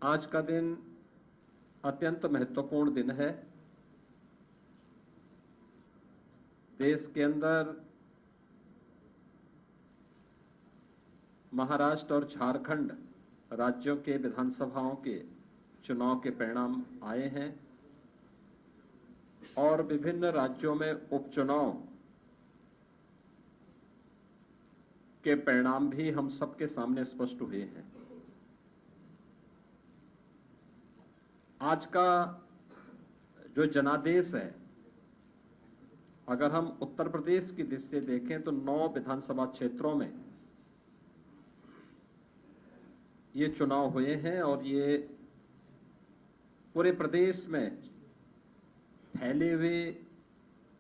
आज का दिन अत्यंत महत्वपूर्ण दिन है। देश के अंदर महाराष्ट्र और झारखंड राज्यों के विधानसभाओं के चुनाव के परिणाम आए हैं और विभिन्न राज्यों में उपचुनाव के परिणाम भी हम सबके सामने स्पष्ट हुए हैं। आज का जो जनादेश है, अगर हम उत्तर प्रदेश की दृष्टि से देखें तो 9 विधानसभा क्षेत्रों में ये चुनाव हुए हैं और ये पूरे प्रदेश में फैले हुए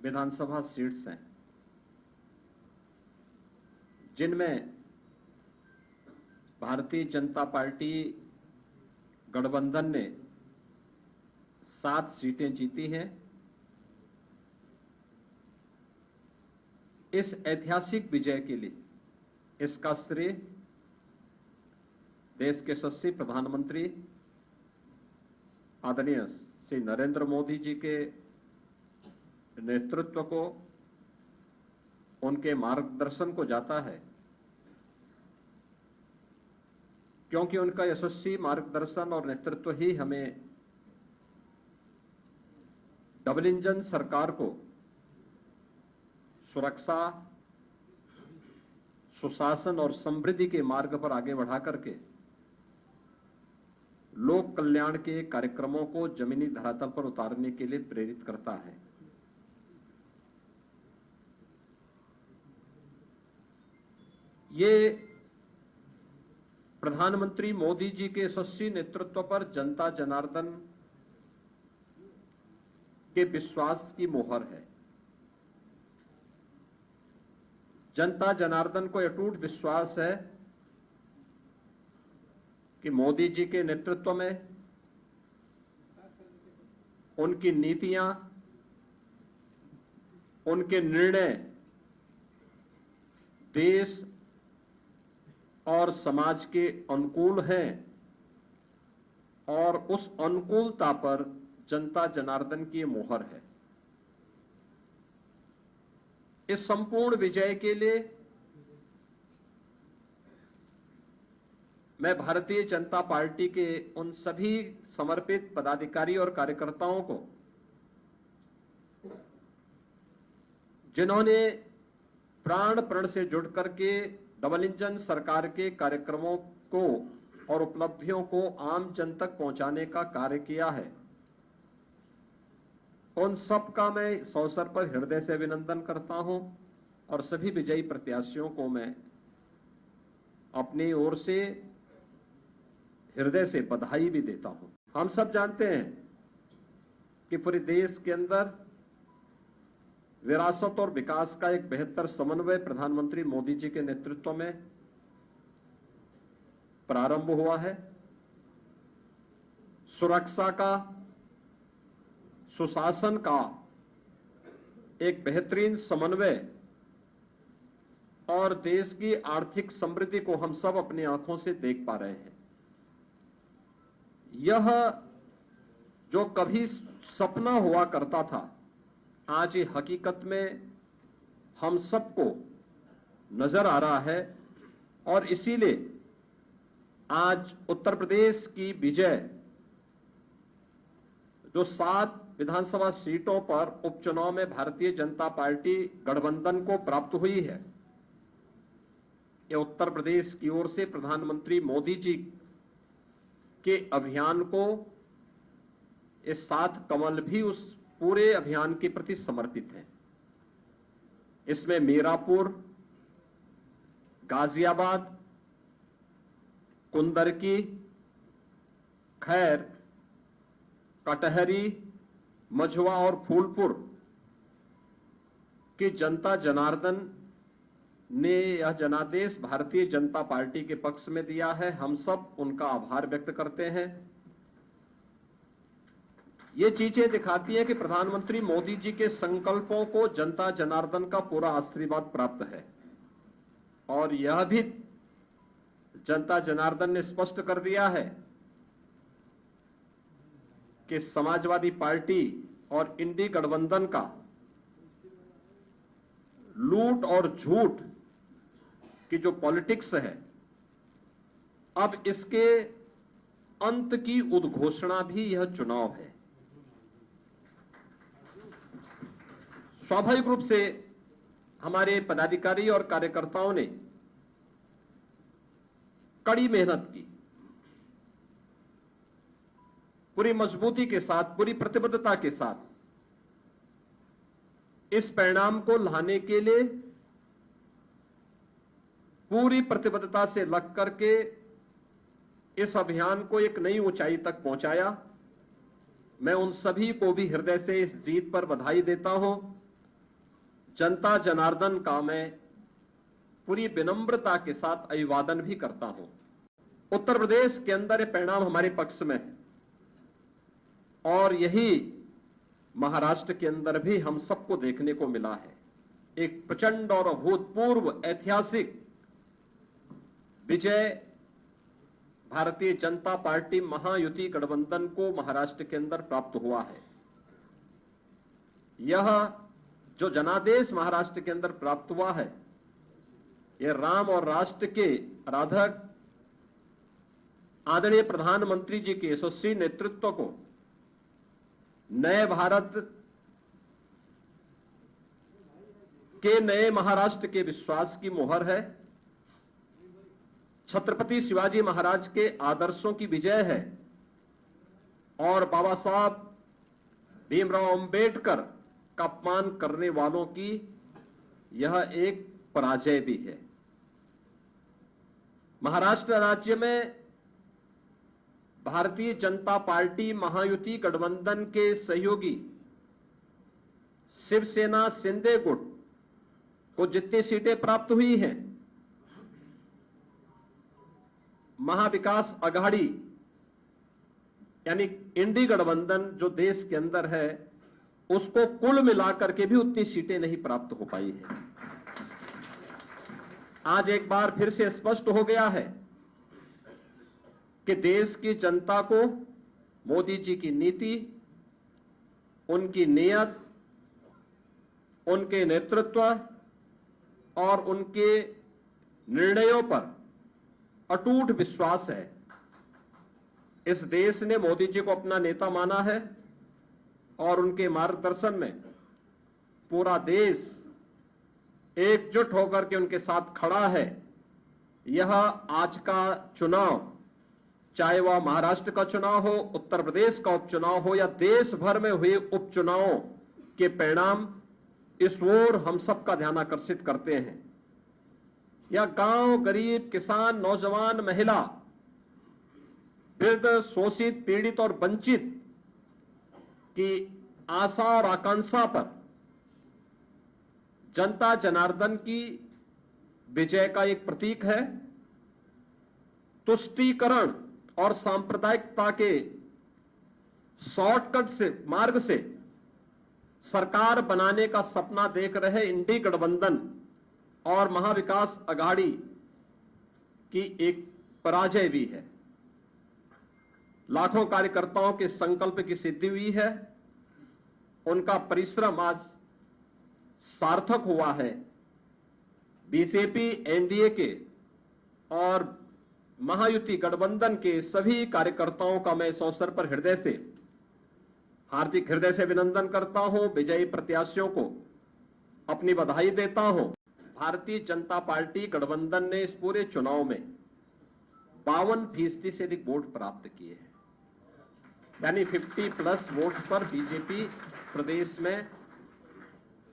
विधानसभा सीट्स हैं, जिनमें भारतीय जनता पार्टी गठबंधन ने 7 सीटें जीती हैं। इस ऐतिहासिक विजय के लिए इसका श्रेय देश के यशस्वी प्रधानमंत्री आदरणीय श्री नरेंद्र मोदी जी के नेतृत्व को, उनके मार्गदर्शन को जाता है, क्योंकि उनका यशस्वी मार्गदर्शन और नेतृत्व ही हमें डबल इंजन सरकार को सुरक्षा, सुशासन और समृद्धि के मार्ग पर आगे बढ़ा करके लोक कल्याण के कार्यक्रमों को जमीनी धरातल पर उतारने के लिए प्रेरित करता है। ये प्रधानमंत्री मोदी जी के यशस्वी नेतृत्व पर जनता जनार्दन के विश्वास की मोहर है। जनता जनार्दन को अटूट विश्वास है कि मोदी जी के नेतृत्व में उनकी नीतियां, उनके निर्णय देश और समाज के अनुकूल हैं और उस अनुकूलता पर जनता जनार्दन की मोहर है। इस संपूर्ण विजय के लिए मैं भारतीय जनता पार्टी के उन सभी समर्पित पदाधिकारी और कार्यकर्ताओं को, जिन्होंने प्राण प्रण से जुड़ करके डबल इंजन सरकार के कार्यक्रमों को और उपलब्धियों को आम जन तक पहुंचाने का कार्य किया है, उन सब का मैं इस अवसर पर हृदय से अभिनंदन करता हूं और सभी विजयी प्रत्याशियों को मैं अपनी ओर से हृदय से बधाई भी देता हूं। हम सब जानते हैं कि पूरे देश के अंदर विरासत और विकास का एक बेहतर समन्वय प्रधानमंत्री मोदी जी के नेतृत्व में प्रारंभ हुआ है। सुरक्षा का, सुशासन का एक बेहतरीन समन्वय और देश की आर्थिक समृद्धि को हम सब अपनी आंखों से देख पा रहे हैं। यह जो कभी सपना हुआ करता था, आज ये हकीकत में हम सबको नजर आ रहा है और इसीलिए आज उत्तर प्रदेश की विजय जो 7 विधानसभा सीटों पर उपचुनाव में भारतीय जनता पार्टी गठबंधन को प्राप्त हुई है, यह उत्तर प्रदेश की ओर से प्रधानमंत्री मोदी जी के अभियान को, इस 7 कमल भी उस पूरे अभियान के प्रति समर्पित हैं। इसमें मीरापुर, गाजियाबाद, कुंदरकी, खैर, कटहरी, मझवा और फूलपुर की जनता जनार्दन ने यह जनादेश भारतीय जनता पार्टी के पक्ष में दिया है। हम सब उनका आभार व्यक्त करते हैं। ये चीजें दिखाती है कि प्रधानमंत्री मोदी जी के संकल्पों को जनता जनार्दन का पूरा आशीर्वाद प्राप्त है और यह भी जनता जनार्दन ने स्पष्ट कर दिया है कि समाजवादी पार्टी और इंडी गठबंधन का लूट और झूठ की जो पॉलिटिक्स है, अब इसके अंत की उद्घोषणा भी यह चुनाव है। स्वाभाविक रूप से हमारे पदाधिकारी और कार्यकर्ताओं ने कड़ी मेहनत की, पूरी मजबूती के साथ, पूरी प्रतिबद्धता के साथ इस परिणाम को लाने के लिए पूरी प्रतिबद्धता से लग करके इस अभियान को एक नई ऊंचाई तक पहुंचाया। मैं उन सभी को भी हृदय से इस जीत पर बधाई देता हूं। जनता जनार्दन का मैं पूरी विनम्रता के साथ अभिवादन भी करता हूं। उत्तर प्रदेश के अंदर यह परिणाम हमारे पक्ष में है और यही महाराष्ट्र के अंदर भी हम सबको देखने को मिला है। एक प्रचंड और अभूतपूर्व ऐतिहासिक विजय भारतीय जनता पार्टी महायुति गठबंधन को महाराष्ट्र के अंदर प्राप्त हुआ है। यह जो जनादेश महाराष्ट्र के अंदर प्राप्त हुआ है, यह राम और राष्ट्र के आराधक आदरणीय प्रधानमंत्री जी के यशस्वी नेतृत्व को नए भारत के नए महाराष्ट्र के विश्वास की मोहर है। छत्रपति शिवाजी महाराज के आदर्शों की विजय है और बाबा साहब भीमराव अंबेडकर का अपमान करने वालों की यह एक पराजय भी है। महाराष्ट्र राज्य में भारतीय जनता पार्टी महायुति गठबंधन के सहयोगी शिवसेना शिंदे गुट को जितनी सीटें प्राप्त हुई हैं, महाविकास आघाड़ी यानी इंडी गठबंधन जो देश के अंदर है, उसको कुल मिलाकर के भी उतनी सीटें नहीं प्राप्त हो पाई है। आज एक बार फिर से स्पष्ट हो गया है कि देश की जनता को मोदी जी की नीति, उनकी नीयत, उनके नेतृत्व और उनके निर्णयों पर अटूट विश्वास है। इस देश ने मोदी जी को अपना नेता माना है और उनके मार्गदर्शन में पूरा देश एकजुट होकर के उनके साथ खड़ा है। यह आज का चुनाव, चाहे वह महाराष्ट्र का चुनाव हो, उत्तर प्रदेश का उपचुनाव हो या देश भर में हुए उपचुनावों के परिणाम इस ओर हम सबका ध्यान आकर्षित करते हैं। या गांव, गरीब, किसान, नौजवान, महिला, वृद्ध, शोषित, पीड़ित और वंचित की आशा और आकांक्षा पर जनता जनार्दन की विजय का एक प्रतीक है। तुष्टीकरण और सांप्रदायिकता के शॉर्टकट से मार्ग से सरकार बनाने का सपना देख रहे इंडी गठबंधन और महाविकास आघाड़ी की एक पराजय भी है। लाखों कार्यकर्ताओं के संकल्प की सिद्धि हुई है। उनका परिश्रम आज सार्थक हुआ है। बीजेपी, एनडीए के और महायुति गठबंधन के सभी कार्यकर्ताओं का मैं इस अवसर पर हार्दिक हृदय से अभिनंदन करता हूं। विजयी प्रत्याशियों को अपनी बधाई देता हूं। भारतीय जनता पार्टी गठबंधन ने इस पूरे चुनाव में 52% से अधिक वोट प्राप्त किए हैं, यानी 50+ वोट पर बीजेपी प्रदेश में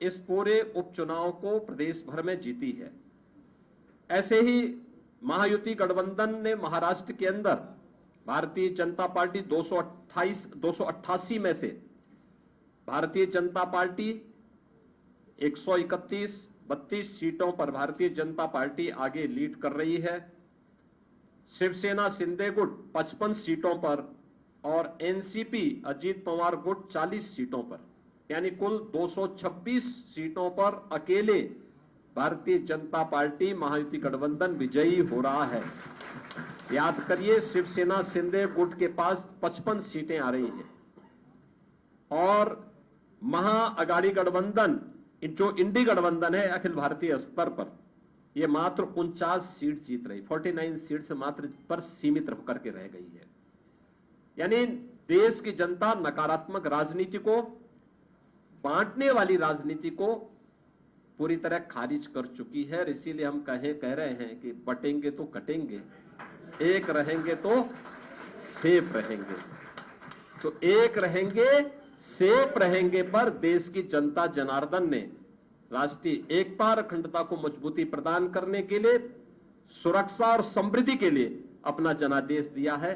इस पूरे उपचुनाव को प्रदेश भर में जीती है। ऐसे ही महायुति गठबंधन ने महाराष्ट्र के अंदर भारतीय जनता पार्टी 288 में से भारतीय जनता पार्टी 131-32 सीटों पर भारतीय जनता पार्टी आगे लीड कर रही है। शिवसेना शिंदे गुट 55 सीटों पर और एनसीपी अजीत पवार गुट 40 सीटों पर, यानी कुल 226 सीटों पर अकेले भारतीय जनता पार्टी महायुति गठबंधन विजयी हो रहा है। याद करिए, शिवसेना शिंदे गुट के पास 55 सीटें आ रही हैं और महाअगाड़ी गठबंधन, जो इंडी गठबंधन है अखिल भारतीय स्तर पर, ये मात्र 49 सीट जीत रही, 49 सीट से मात्र पर सीमित होकर के रह गई है। यानी देश की जनता नकारात्मक राजनीति को, बांटने वाली राजनीति को पूरी तरह खारिज कर चुकी है। और इसीलिए हम कह रहे हैं कि बटेंगे तो कटेंगे, एक रहेंगे तो सेफ रहेंगे। तो एक रहेंगे, सेफ रहेंगे पर देश की जनता जनार्दन ने राष्ट्रीय एकता और अखंडता को मजबूती प्रदान करने के लिए, सुरक्षा और समृद्धि के लिए अपना जनादेश दिया है।